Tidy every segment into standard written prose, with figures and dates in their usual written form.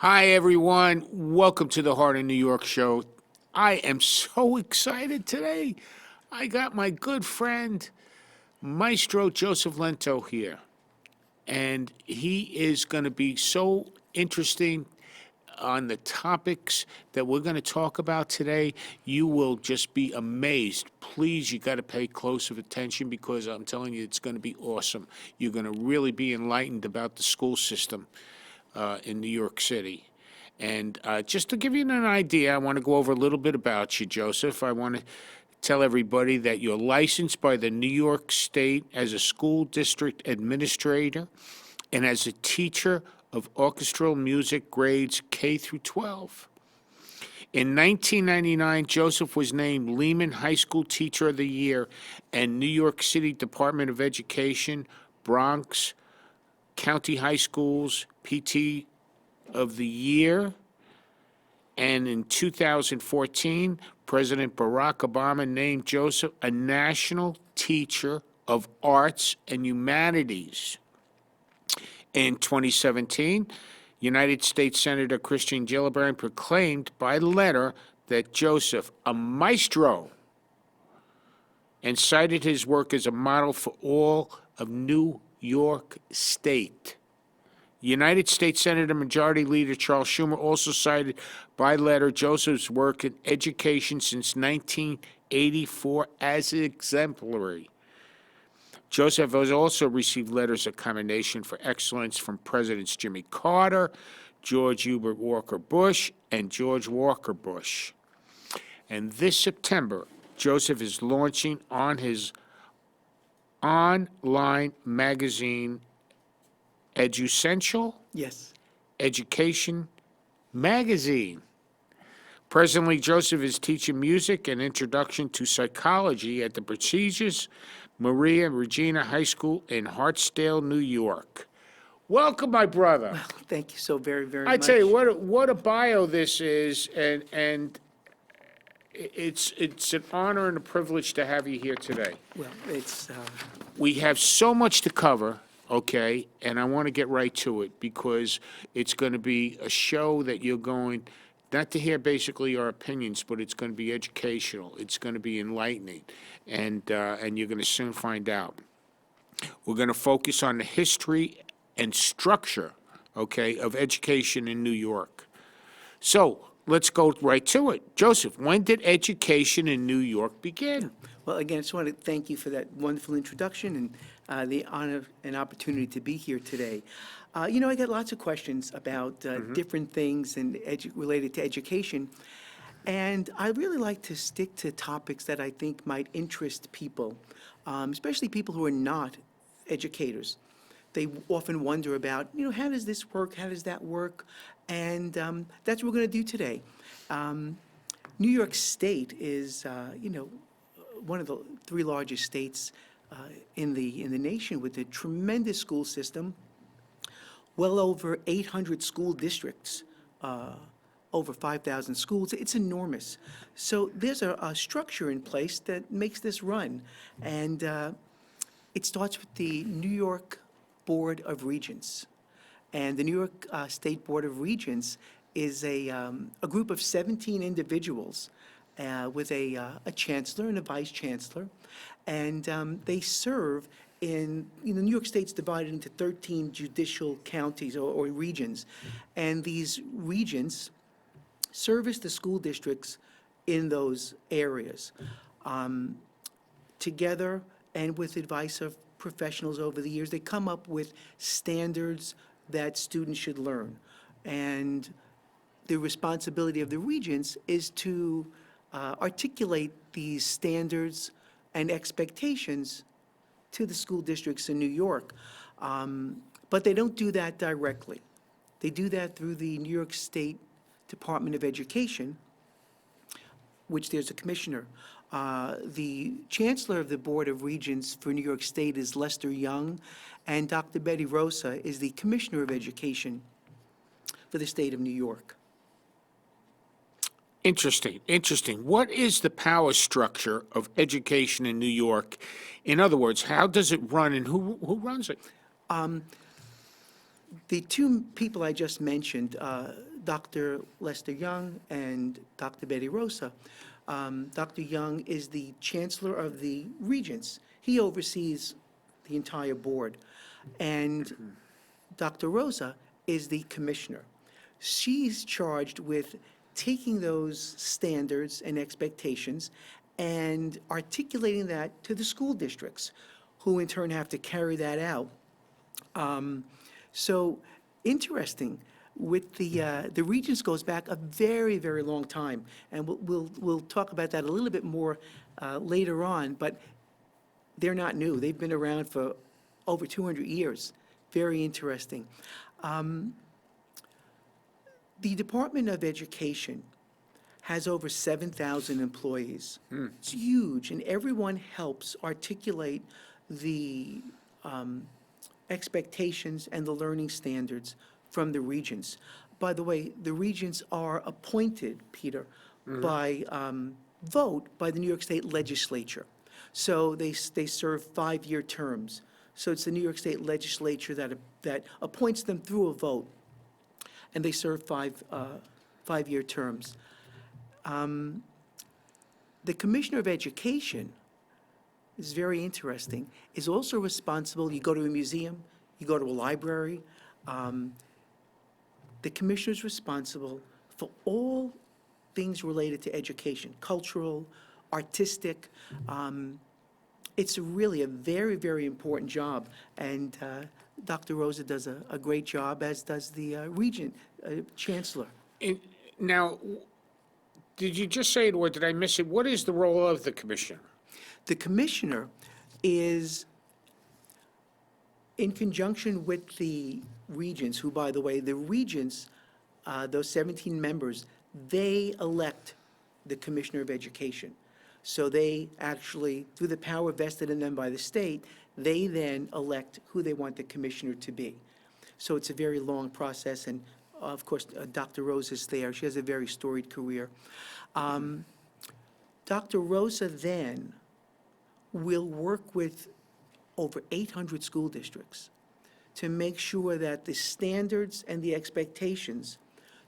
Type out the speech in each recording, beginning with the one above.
Hi, everyone. Welcome to the Heart of New York show. I am so excited today. I got my good friend, Maestro Joseph Lento here, and he is going to be so interesting on the topics that we're going to talk about today. You will just be amazed. Please, you got to pay close of attention because I'm telling you, it's going to be awesome. You're going to really be enlightened about the school system in New York City. And just to give you an idea, I want to go over a little bit about you, Joseph. I want to tell everybody that you're licensed by the New York State as a school district administrator and as a teacher of orchestral music grades K through 12. In 1999, Joseph was named Lehman High School Teacher of the Year and New York City Department of Education, Bronx County High Schools PT of the Year. And in 2014, President Barack Obama named Joseph a National Teacher of Arts and Humanities. In 2017, United States Senator Christine Gillibrand proclaimed by letter that Joseph, a maestro, and cited his work as a model for all of New York State. United States Senator Majority Leader Charles Schumer also cited by letter Joseph's work in education since 1984 as exemplary. Joseph has also received letters of commendation for excellence from Presidents Jimmy Carter, George Hubert Walker Bush, and George Walker Bush. And this September, Joseph is launching on his online magazine, EduCentral? Yes. Education Magazine. Presently, Joseph is teaching music and introduction to psychology at the prestigious Maria Regina High School in Hartsdale, New York. Welcome, my brother. Well, thank you so very, very I much. tell you what a bio this is, and it's an honor and a privilege to have you here today. Well, it's We have so much to cover, okay, and I want to get right to it because it's going to be a show that you're going not to hear basically our opinions, but it's going to be educational. It's going to be enlightening, and you're going to soon find out. We're going to focus on the history and structure, okay, of education in New York. So let's go right to it. Joseph, when did education in New York begin? well, again, I just want to thank you for that wonderful introduction and the honor and opportunity to be here today. I get lots of questions about different things and related to education, and I really like to stick to topics that I think might interest people, especially people who are not educators. They often wonder about, how does this work? How does that work? And that's what we're going to do today. New York State is, one of the three largest states in the nation with a tremendous school system, well over 800 school districts, over 5,000 schools. It's enormous. So there's a structure in place that makes this run. And it starts with the New York Board of Regents. And the New York State Board of Regents is a group of 17 individuals with a chancellor and a vice chancellor. And they serve in, New York State's divided into 13 judicial counties or regions. And these regions service the school districts in those areas. Together and with advice of professionals over the years, they come up with standards that students should learn. And the responsibility of the regents is to articulate these standards and expectations to the school districts in New York. But they don't do that directly. They do that through the New York State Department of Education, which there's a commissioner. The chancellor of the Board of Regents for New York State is Lester Young, and Dr. Betty Rosa is the commissioner of education for the state of New York. Interesting, interesting. What is the power structure of education in New York? In other words, how does it run and who runs it? The two people I just mentioned, Dr. Lester Young and Dr. Betty Rosa. Dr. Young is the chancellor of the regents. He oversees the entire board. And Dr. Rosa is the commissioner. She's charged with taking those standards and expectations and articulating that to the school districts, who in turn have to carry that out. So interesting. With the Regents goes back a very, very long time, and we'll talk about that a little bit more later on. But they're not new. They've been around for over 200 years. Very interesting. The Department of Education has over 7,000 employees. It's huge, and everyone helps articulate the expectations and the learning standards from the regents. By the way, the regents are appointed, Peter, by vote by the New York State Legislature. So they serve 5-year terms. So it's the New York State Legislature that appoints them through a vote, and they serve 5-year terms. The Commissioner of Education is very interesting, is also responsible. You go to a museum, you go to a library. The commissioner is responsible for all things related to education, cultural, artistic. It's really a very, very important job, and Dr. Rosa does a great job, as does the regent, chancellor. Now, did you just say it, or did I miss it? What is the role of the commissioner? The commissioner is, in conjunction with the regents, who, by the way, the regents, those 17 members, they elect the Commissioner of Education. So they actually, through the power vested in them by the state, they then elect who they want the commissioner to be. So it's a very long process, and of course, Dr. Rosa is there. She has a very storied career. Dr. Rosa then will work with over 800 school districts to make sure that the standards and the expectations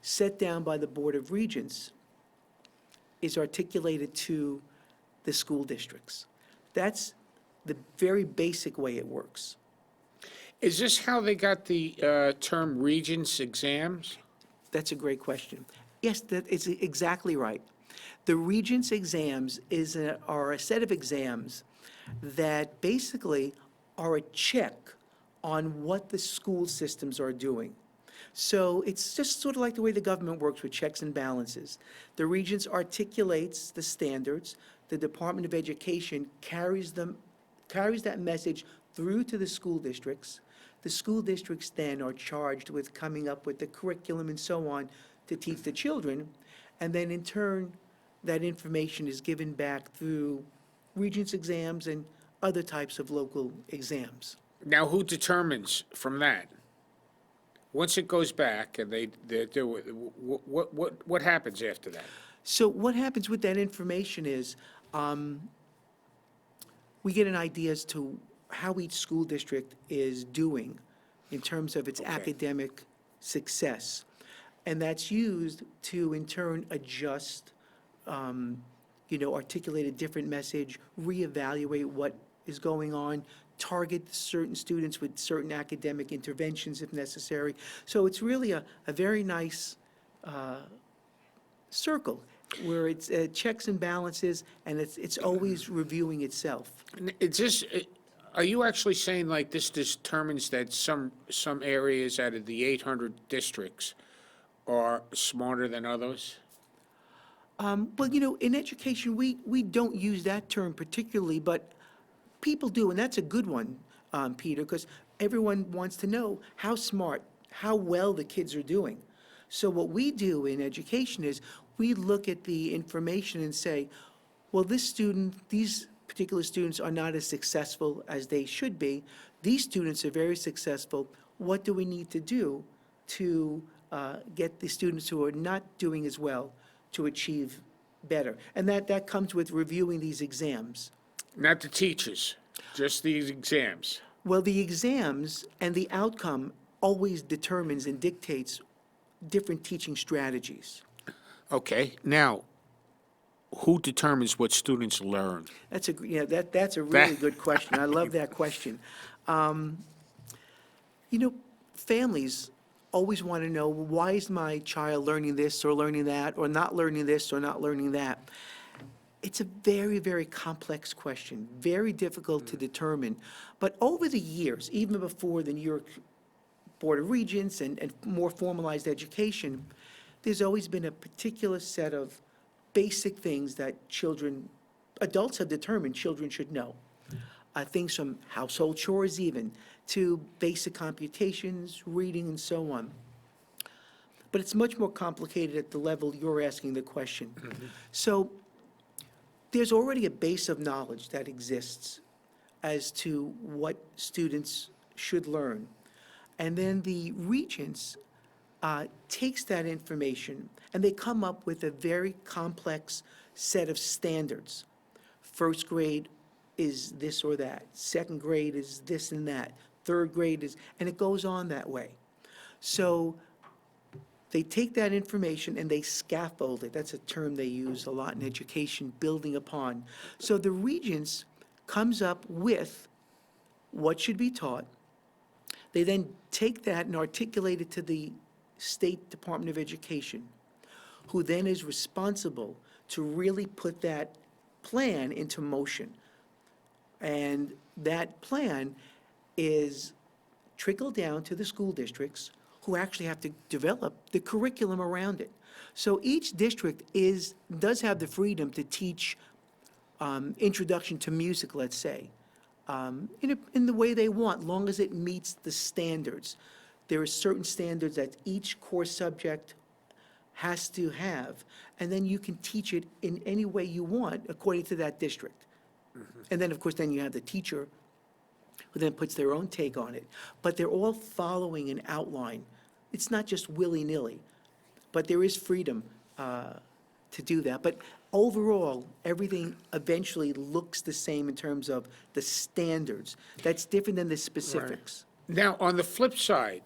set down by the Board of Regents is articulated to the school districts. That's the very basic way it works. Is this how they got the term regents exams? That's a great question. Yes, that is exactly right. The Regents exams are a set of exams that basically are a check on what the school systems are doing. So it's just sort of like the way the government works with checks and balances. The Regents articulates the standards. The Department of Education carries that message through to the school districts. The school districts then are charged with coming up with the curriculum and so on to teach the children. And then in turn, that information is given back through Regents exams and other types of local exams. Now, who determines from that? Once it goes back and they do it, what happens after that? So what happens with that information is we get an idea as to how each school district is doing in terms of its academic success. And that's used to, in turn, adjust, articulate a different message, reevaluate what is going on, target certain students with certain academic interventions if necessary. So it's really a very nice circle where it's checks and balances, and it's always reviewing itself. Are you actually saying like this determines that some areas out of the 800 districts are smarter than others? Well, in education, we don't use that term particularly, but people do, and that's a good one, Peter, because everyone wants to know how smart, how well the kids are doing. So what we do in education is we look at the information and say, well, these particular students are not as successful as they should be. These students are very successful. What do we need to do to get the students who are not doing as well to achieve better? And that comes with reviewing these exams. Not the teachers, just these exams. Well, the exams and the outcome always determines and dictates different teaching strategies. Okay, now, who determines what students learn? That's a That, really good question. I love that question. You know, families always want to know, why is my child learning this or learning that, or not learning this or not learning that? It's a very, very complex question, very difficult to determine. But over the years, even before the New York Board of Regents and more formalized education, there's always been a particular set of basic things that adults have determined children should know. Things from household chores even, to basic computations, reading, and so on. But it's much more complicated at the level you're asking the question. So there's already a base of knowledge that exists as to what students should learn. And then the regents takes that information and they come up with a very complex set of standards. First grade is this or that. Second grade is this and that. Third grade is, and it goes on that way. So they take that information and they scaffold it. That's a term they use a lot in education, building upon. So the regents comes up with what should be taught. They then take that and articulate it to the State Department of Education, who then is responsible to really put that plan into motion. And that plan is trickled down to the school districts, who actually have to develop the curriculum around it. So each district does have the freedom to teach introduction to music, let's say, in the way they want, long as it meets the standards. There are certain standards that each core subject has to have, and then you can teach it in any way you want according to that district. And then, of course, then you have the teacher who then puts their own take on it. But they're all following an outline. It's not just willy-nilly, but there is freedom to do that. But overall, everything eventually looks the same in terms of the standards. That's different than the specifics. now, on the flip side,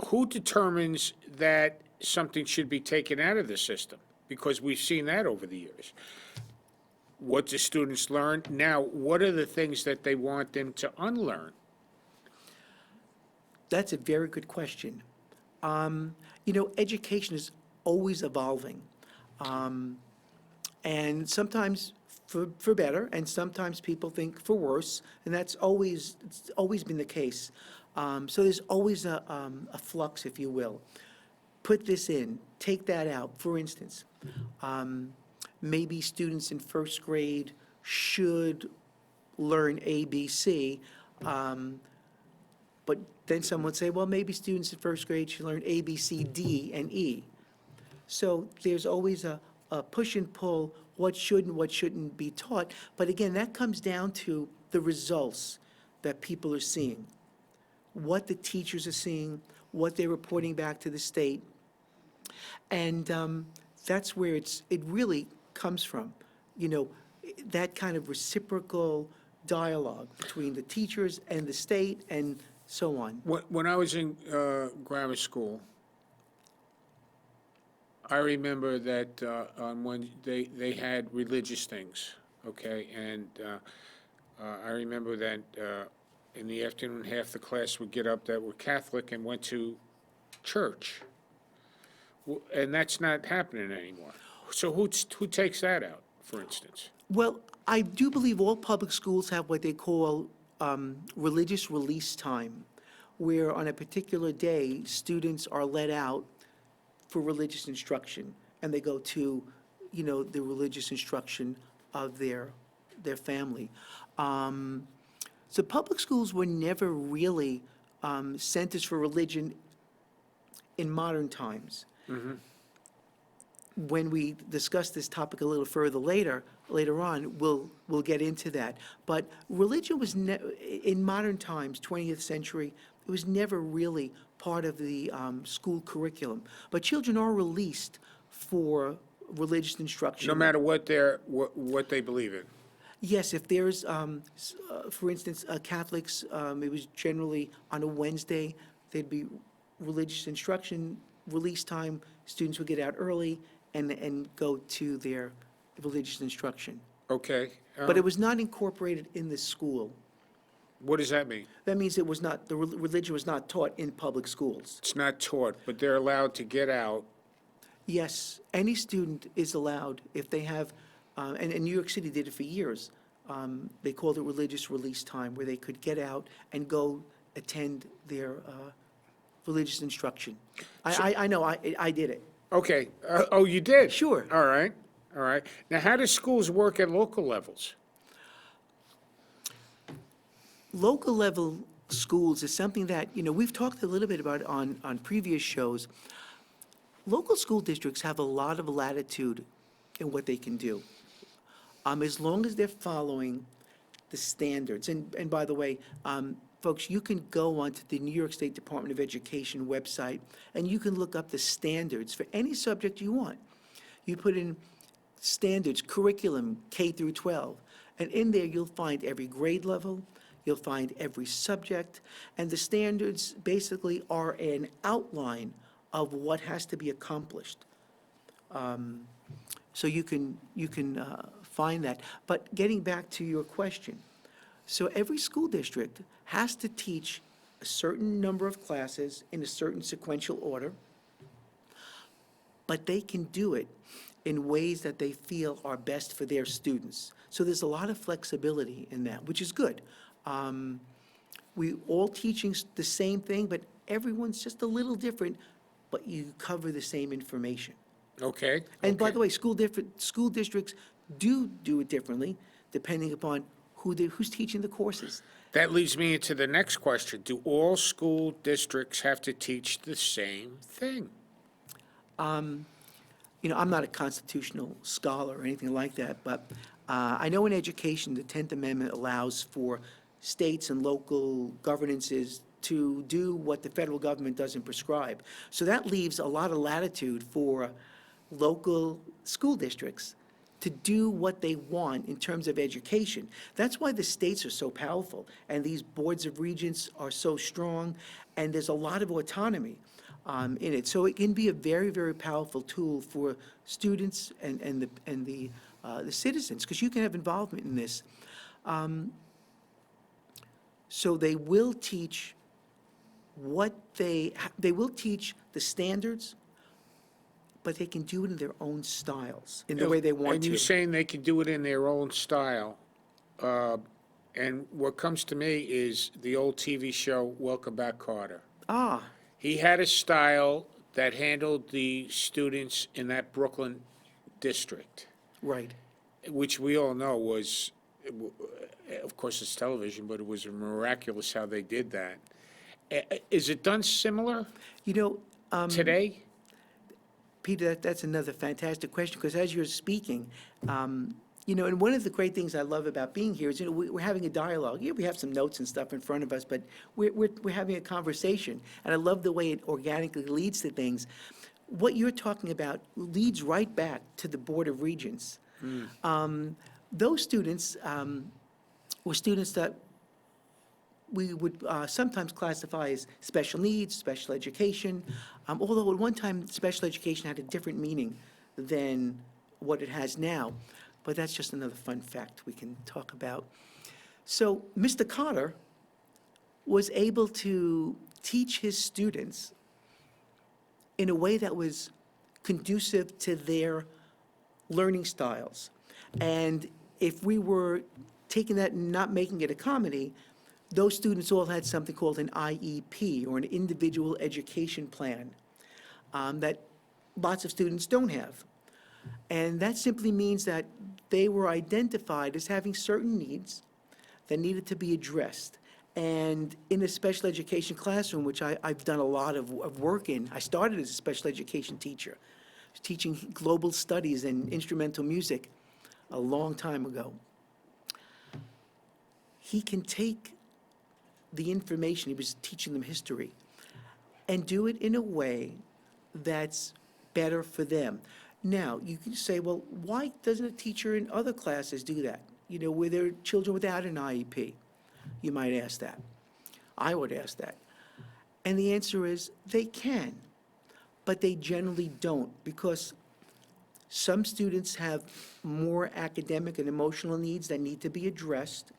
who determines that something should be taken out of the system? Because we've seen that over the years. What do students learn? Now, what are the things that they want them to unlearn? That's a very good question. Education is always evolving. And sometimes for better, and sometimes people think for worse, and it's always been the case. So there's always a flux, if you will. Put this in, take that out. For instance, maybe students in first grade should learn ABC, but then someone would say, well, maybe students in first grade should learn A, B, C, D, and E. So there's always a push and pull, what should and what shouldn't be taught. But again, that comes down to the results that people are seeing, what the teachers are seeing, what they're reporting back to the state. And that's where it really comes from, that kind of reciprocal dialogue between the teachers and the state and so on. When I was in grammar school, I remember that when they had religious things, okay? And I remember that in the afternoon, half the class would get up that were Catholic and went to church. And that's not happening anymore. So who takes that out, for instance? Well, I do believe all public schools have what they call religious release time, where on a particular day, students are let out for religious instruction, and they go to, the religious instruction of their family. So public schools were never really centers for religion in modern times. When we discuss this topic a little further later on, we'll get into that. But religion was in modern times, 20th century, it was never really part of the school curriculum. But children are released for religious instruction. No matter what they believe in. Yes, if there's, for instance, Catholics, it was generally on a Wednesday, they'd be religious instruction release time, students would get out early and go to their religious instruction. Okay. But it was not incorporated in the school. What does that mean? That means it was not, the religion was not taught in public schools. It's not taught, but they're allowed to get out. Yes, any student is allowed, if they have, and New York City did it for years, they called it religious release time, where they could get out and go attend their religious instruction. I know, I did it. Okay. Oh, you did? Sure. All right. All right. Now, how do schools work at local levels? Local level schools is something that, we've talked a little bit about on previous shows. Local school districts have a lot of latitude in what they can do, as long as they're following the standards. And by the way, folks, you can go onto the New York State Department of Education website, and you can look up the standards for any subject you want. You put in standards, curriculum, K through 12, and in there you'll find every grade level, you'll find every subject, and the standards basically are an outline of what has to be accomplished. So you can find that. But getting back to your question, so every school district has to teach a certain number of classes in a certain sequential order, but they can do it in ways that they feel are best for their students. So there's a lot of flexibility in that, which is good. We all teaching the same thing, but everyone's just a little different, but you cover the same information. Okay. And by okay. the way, school districts do it differently, depending upon who's teaching the courses. That leads me into the next question. Do all school districts have to teach the same thing? I'm not a constitutional scholar or anything like that, but I know in education, the 10th Amendment allows for states and local governances to do what the federal government doesn't prescribe. So that leaves a lot of latitude for local school districts to do what they want in terms of education. That's why the states are so powerful, and these boards of regents are so strong, and there's a lot of autonomy in it. So it can be a very, very powerful tool for students and the citizens, because you can have involvement in this. So they will teach they will teach the standards, but they can do it in their own styles, in the way they want And to. you're saying they can do it in their own style. And what comes to me is the old TV show, Welcome Back, Kotter. Ah, He had a style that handled the students in that Brooklyn district, right. which we all know was, of course, it's television, but it was miraculous how they did that. Is it done similar today? Peter, that's another fantastic question, because as you're speaking, and one of the great things I love about being here is, we're having a dialogue. Yeah, we have some notes and stuff in front of us, but we're having a conversation, and I love the way it organically leads to things. What you're talking about leads right back to the Board of Regents. Those students were students that we would sometimes classify as special needs, special education, although at one time, special education had a different meaning than what it has now. But that's just another fun fact we can talk about. So Mr. Kotter was able to teach his students in a way that was conducive to their learning styles. And if we were taking that and not making it a comedy, those students all had something called an IEP, or an individual education plan, that lots of students don't have. And that simply means that they were identified as having certain needs that needed to be addressed. And in a special education classroom, which I've done a lot of work in, I started as a special education teacher, teaching global studies and instrumental music a long time ago. He can take the information, he was teaching them history, and do it in a way that's better for them. Now, you can say, well, why doesn't a teacher in other classes do that? Where there are children without an IEP? You might ask that. I would ask that. And the answer is they can, but they generally don't, because some students have more academic and emotional needs that need to be addressed,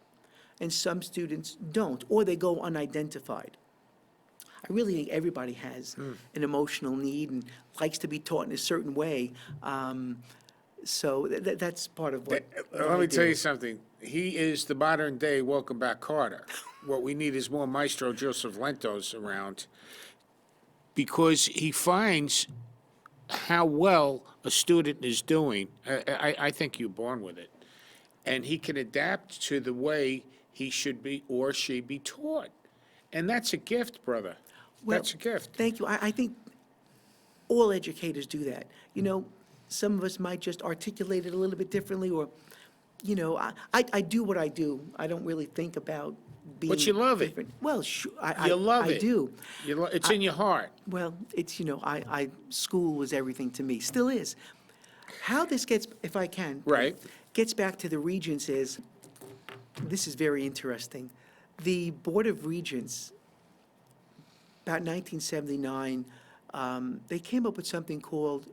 and some students don't, or they go unidentified. I really think everybody has an emotional need and likes to be taught in a certain way. So that's part of what Let I me tell do. you something. He is the modern day Welcome Back Carter. What we need is more Maestro Joseph Lentos around because he finds how well a student is doing. I think you're born with it. And he can adapt to the way he should be or she be taught. And that's a gift, brother. Well, That's a gift. thank you. I think all educators do that. Some of us might just articulate it a little bit differently, or, I do what I do. I don't really think about being But you love it. different. Well, sure, You love I it. do. It's in your heart. Well, it's, school was everything to me, still is. How this gets, if I can. Right. Gets back to the regents is, this is very interesting. The Board of Regents, about 1979, they came up with something called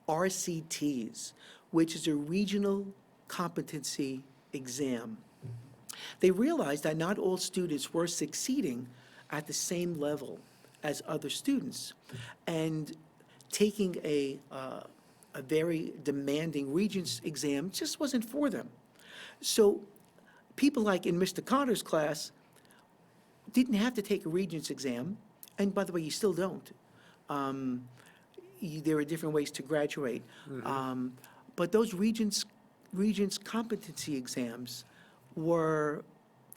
RCTs, which is a Regional Competency Exam. They realized that not all students were succeeding at the same level as other students. And taking a very demanding Regents exam just wasn't for them. So people like in Mr. Carter's class didn't have to take a Regents exam, and by the way, you still don't. There are different ways to graduate. But those Regents competency exams were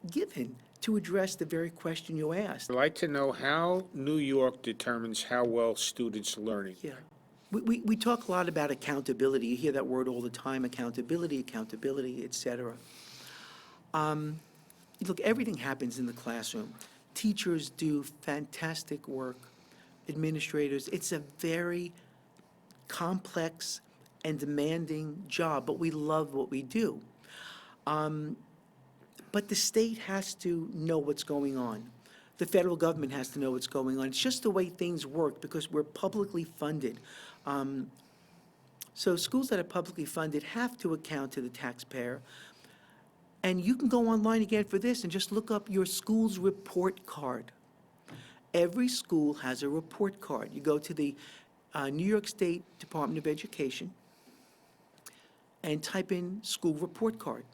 given to address the very question you asked. I'd like to know how New York determines how well students are learning. Yeah. We talk a lot about accountability. You hear that word all the time, accountability, et cetera. Look, everything happens in the classroom. Teachers do fantastic work, administrators. It's a very complex and demanding job, but we love what we do. But the state has to know what's going on. The federal government has to know what's going on. It's just the way things work because we're publicly funded. So schools that are publicly funded have to account to the taxpayer. And you can go online again for this and just look up your school's report card. Every school has a report card. You go to the New York State Department of Education and type in school report card.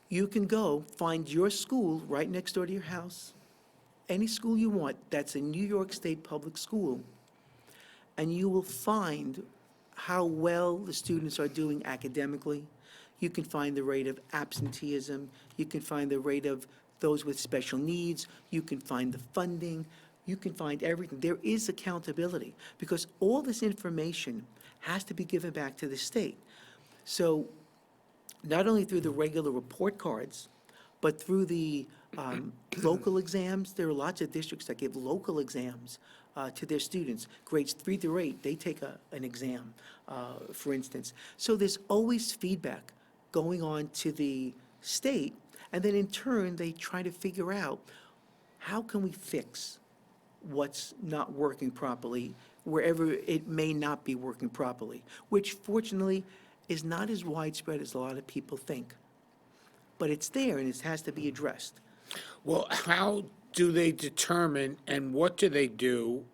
You can go find your school right next door to your house, any school you want that's a New York State public school, and you will find how well the students are doing academically. You can find the rate of absenteeism. You can find the rate of those with special needs. You can find the funding. You can find everything. There is accountability because all this information has to be given back to the state. So not only through the regular report cards, but through the local exams. There are lots of districts that give local exams to their students. Grades 3 through 8, they take an exam, for instance. So there's always feedback going on to the state, and then in turn, they try to figure out how can we fix what's not working properly wherever it may not be working properly, which fortunately is not as widespread as a lot of people think. But it's there and it has to be addressed. Well, how do they determine and what do they do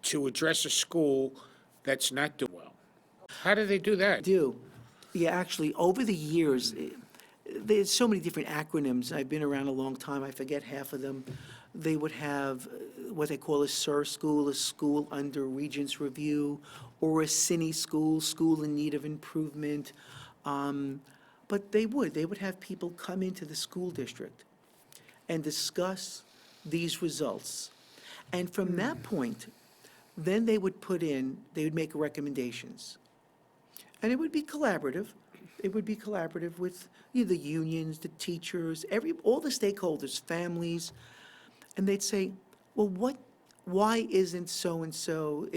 to address a school that's not doing well? How do they do that? Yeah, actually, over the years, there's so many different acronyms. I've been around a long time, I forget half of them. They would have what they call a SIR school, a school under Regents review, or a CINI school, school in need of improvement. But they would have people come into the school district and discuss these results. And from that point, then they would make recommendations. And it would be collaborative. It would be collaborative with the unions, the teachers, all the stakeholders, families. And they'd say, well, why isn't so-and-so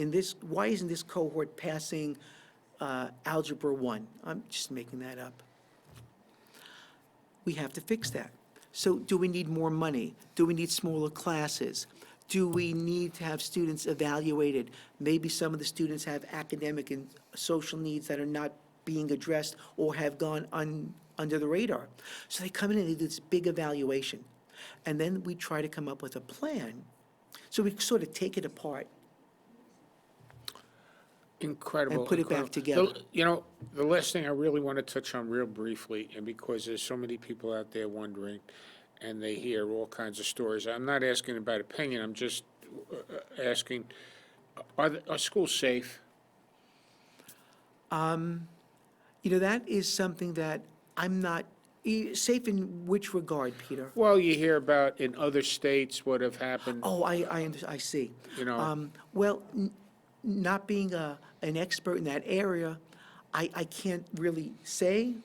why isn't this cohort passing Algebra 1? I'm just making that up. We have to fix that. So do we need more money? Do we need smaller classes? Do we need to have students evaluated? Maybe some of the students have academic and social needs that are not being addressed or have gone under the radar. So they come in and they do this big evaluation. And then we try to come up with a plan. So we sort of take it apart Incredible. and put it back incredible. together. You know, the last thing I really want to touch on real briefly, and because there's so many people out there wondering, and they hear all kinds of stories. I'm not asking about opinion. I'm just asking, are schools safe? That is something that I'm not, safe in which regard, Peter? Well, you hear about in other states what have happened. Oh, I see. You know. Well, not being an expert in that area, I can't really say.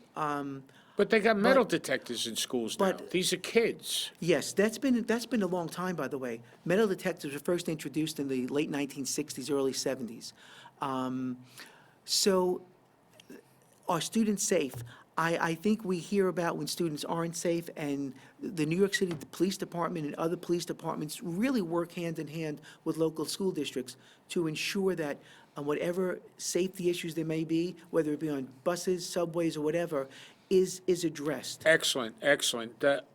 But they got metal detectors in schools now. but- These are kids. Yes, that's been a long time, by the way. Metal detectors were first introduced in the late 1960s, early 70s. So are students safe? I think we hear about when students aren't safe, and the New York City Police Department and other police departments really work hand in hand with local school districts to ensure that whatever safety issues there may be, whether it be on buses, subways, or whatever, is addressed. Excellent, excellent. That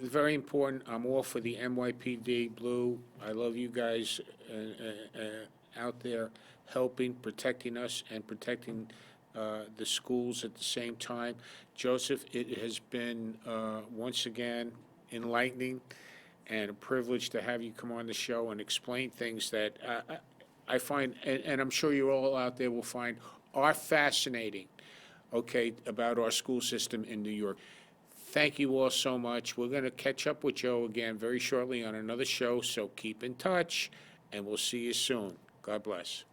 very important. I'm all for the NYPD Blue. I love you guys out there helping, protecting us, and protecting the schools at the same time. Joseph, it has been once again enlightening and a privilege to have you come on the show and explain things that I find, and I'm sure you all out there will find, are fascinating, okay, about our school system in New York. Thank you all so much. We're going to catch up with Joe again very shortly on another show, so keep in touch, and we'll see you soon. God bless.